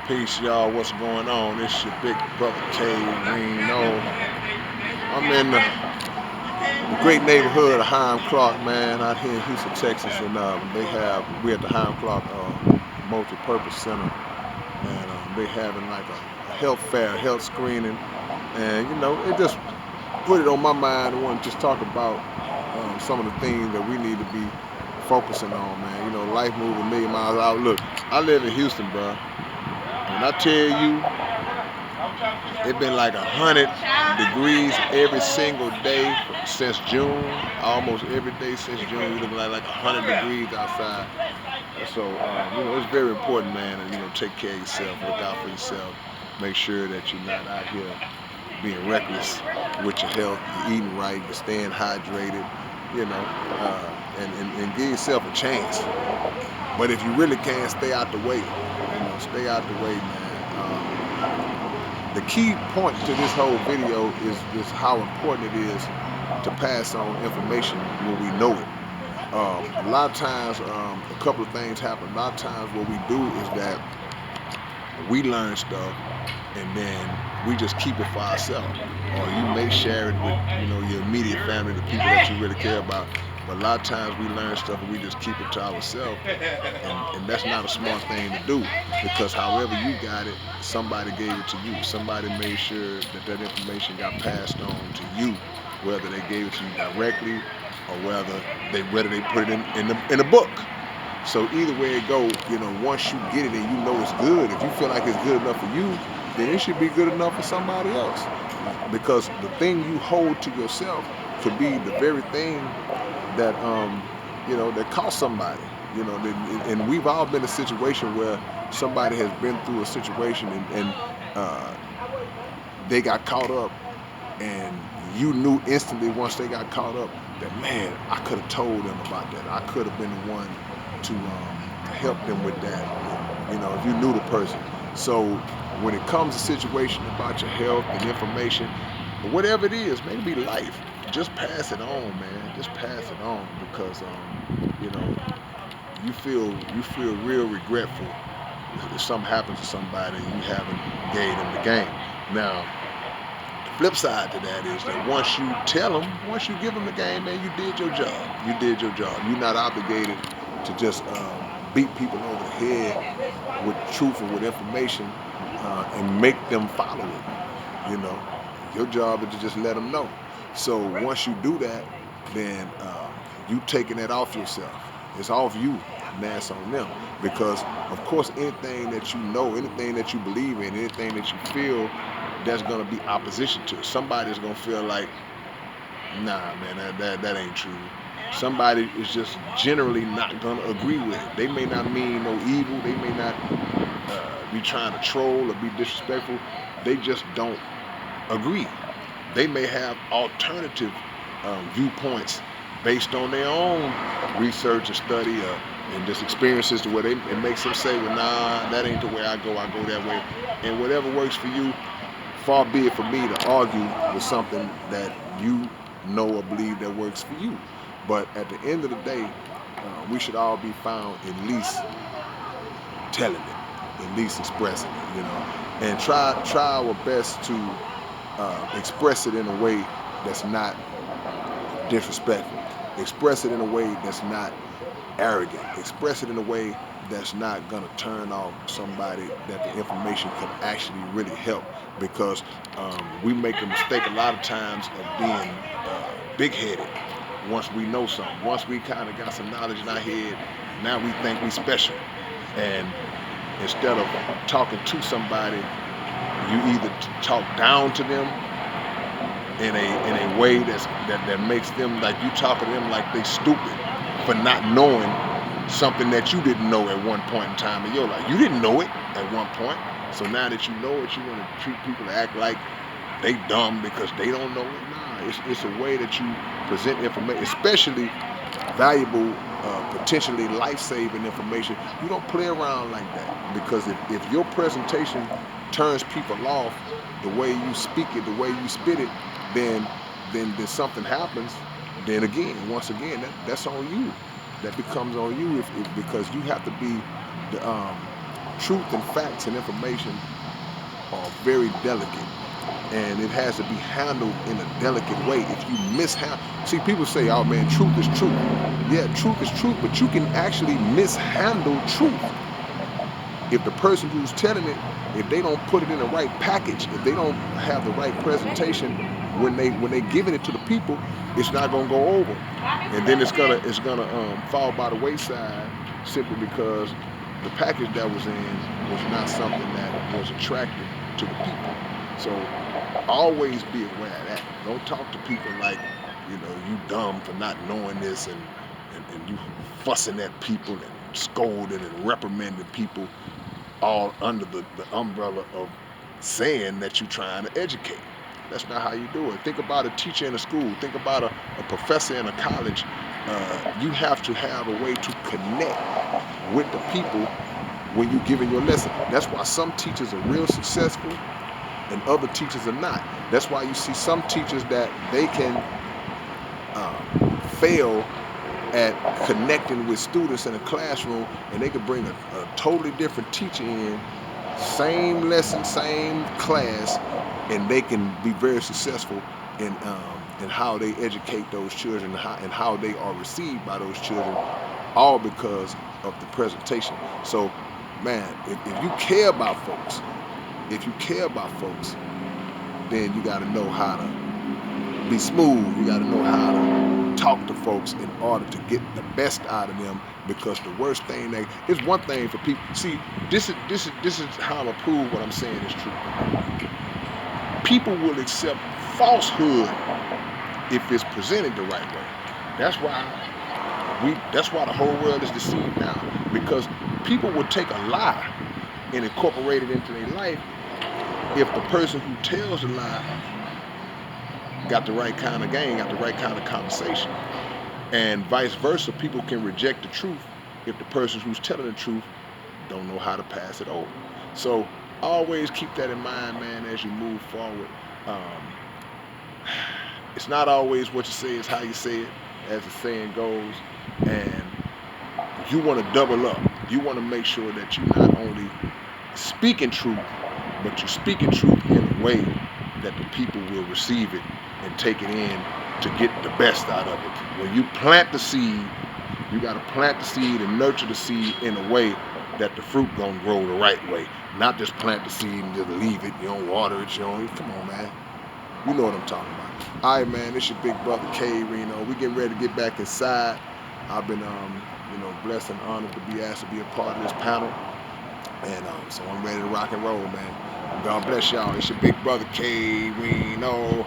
Peace, y'all. What's going on? It's your big brother K-Rino. I'm in the great neighborhood of Hiram Clark, man, out here in Houston, Texas, and we at the Hiram Clark multi-purpose center, and they having like a health fair, health screening, and it just put it on my mind. I want to just talk about some of the things that we need to be focusing on, man. Life moving a million miles out. Look, I live in Houston, bro. When I tell you it's been like 100 degrees every single day since June. Almost every day since June, we looking like 100 degrees outside. So it's very important, man. And take care of yourself, look out for yourself, make sure that you're not out here being reckless with your health. You're eating right, you're staying hydrated. And give yourself a chance. But if you really can, stay out the way. Stay out the way, man. The key point to this whole video is how important it is to pass on information when we know it. A lot of times, a couple of things happen. A lot of times what we do is that we learn stuff and then we just keep it for ourselves. Or you may share it with your immediate family, the people that you really care about. But a lot of times we learn stuff and we just keep it to ourselves, and that's not a smart thing to do, because however you got it, somebody gave it to you. Somebody made sure that information got passed on to you, whether they gave it to you directly or whether they put it in a book. So either way it go, once you get it and you know it's good, if you feel like it's good enough for you, then it should be good enough for somebody else. Because the thing you hold to yourself could be the very thing that that cost somebody. And we've all been in a situation where somebody has been through a situation and they got caught up, and you knew instantly once they got caught up that, man, I could have told them about that. I could have been the one to help them with that. If you knew the person. So when it comes to situation about your health and information, whatever it is, maybe life, just pass it on, man. Just pass it on, because you know you feel real regretful if something happens to somebody and you haven't gave them the game. Now, the flip side to that is that once you give them the game, man, you did your job. You did your job. You're not obligated to just beat people over the head with truth and with information and make them follow it. Your job is to just let them know. So once you do that, then you taking that off yourself. It's off you, and that's on them. Because of course, anything that you know, anything that you believe in, anything that you feel, there's gonna be opposition to it. Somebody's gonna feel like, nah, man, that ain't true. Somebody is just generally not gonna agree with it. They may not mean no evil. They may not be trying to troll or be disrespectful. They just don't agree. They may have alternative viewpoints based on their own research and study and just experiences to where it makes them say, well, nah, that ain't the way I go that way. And whatever works for you, far be it for me to argue with something that you know or believe that works for you. But at the end of the day, we should all be found at least telling it, at least expressing it, and try our best to express it in a way that's not disrespectful. Express it in a way that's not arrogant. Express it in a way that's not gonna turn off somebody that the information can actually really help. Because we make a mistake a lot of times of being big-headed. Once we know something, once we kind of got some knowledge in our head, now we think we special. And instead of talking to somebody, you either talk down to them in a way that makes them, like you talking to them like they stupid for not knowing something that you didn't know at one point in time in your life. You didn't know it at one point, so now that you know it, you want to treat people to act like they dumb because they don't know it. Nah, it's a way that you present information, especially valuable, potentially life-saving information. You don't play around like that, because if your presentation turns people off, the way you speak it, the way you spit it, then then something happens. Then again, once again, that's on you. That becomes on you, because you have to be the Truth and facts and information are very delicate, and it has to be handled in a delicate way. If you mishandle, see, people say, "Oh man, truth is truth." Yeah, truth is truth, but you can actually mishandle truth. If the person who's telling it, if they don't put it in the right package, if they don't have the right presentation when they giving it to the people, it's not gonna go over, and then it's gonna fall by the wayside simply because the package that was in was not something that was attractive to the people. So always be aware of that. Don't talk to people like, you dumb for not knowing this, and you fussing at people and scolding and reprimanding people all under the umbrella of saying that you're trying to educate. That's not how you do it. Think about a teacher in a school. Think about a professor in a college. You have to have a way to connect with the people when you're giving your lesson. That's why some teachers are real successful and other teachers are not. That's why you see some teachers that they can fail at connecting with students in a classroom, and they could bring a totally different teacher in, same lesson, same class, and they can be very successful in how they educate those children, and how they are received by those children, all because of the presentation. So, man, if you care about folks, then you got to know how to be smooth. You got to know how to talk to folks in order to get the best out of them. Because the worst thing it's one thing for people. See, this is how I'm gonna prove what I'm saying is true. People will accept falsehood if it's presented the right way. That's why That's why the whole world is deceived now. Because people will take a lie and incorporate it into their life if the person who tells the lie got the right kind of game, got the right kind of conversation. And vice versa, people can reject the truth if the person who's telling the truth don't know how to pass it over. So always keep that in mind, man, as you move forward. Um, it's not always what you say, it's how you say it, as the saying goes. And you want to double up. You want to make sure that you're not only speaking truth, but you're speaking truth in a way that the people will receive it and take it in to get the best out of it. When you plant the seed, you got to plant the seed and nurture the seed in a way that the fruit gonna grow the right way. Not just plant the seed and just leave it. You don't water it. You don't. Come on, man. You know what I'm talking about. All right, man. It's your big brother K-Rino. We getting ready to get back inside. I've been, blessed and honored to be asked to be a part of this panel, and so I'm ready to rock and roll, man. God bless y'all. It's your big brother K-Rino.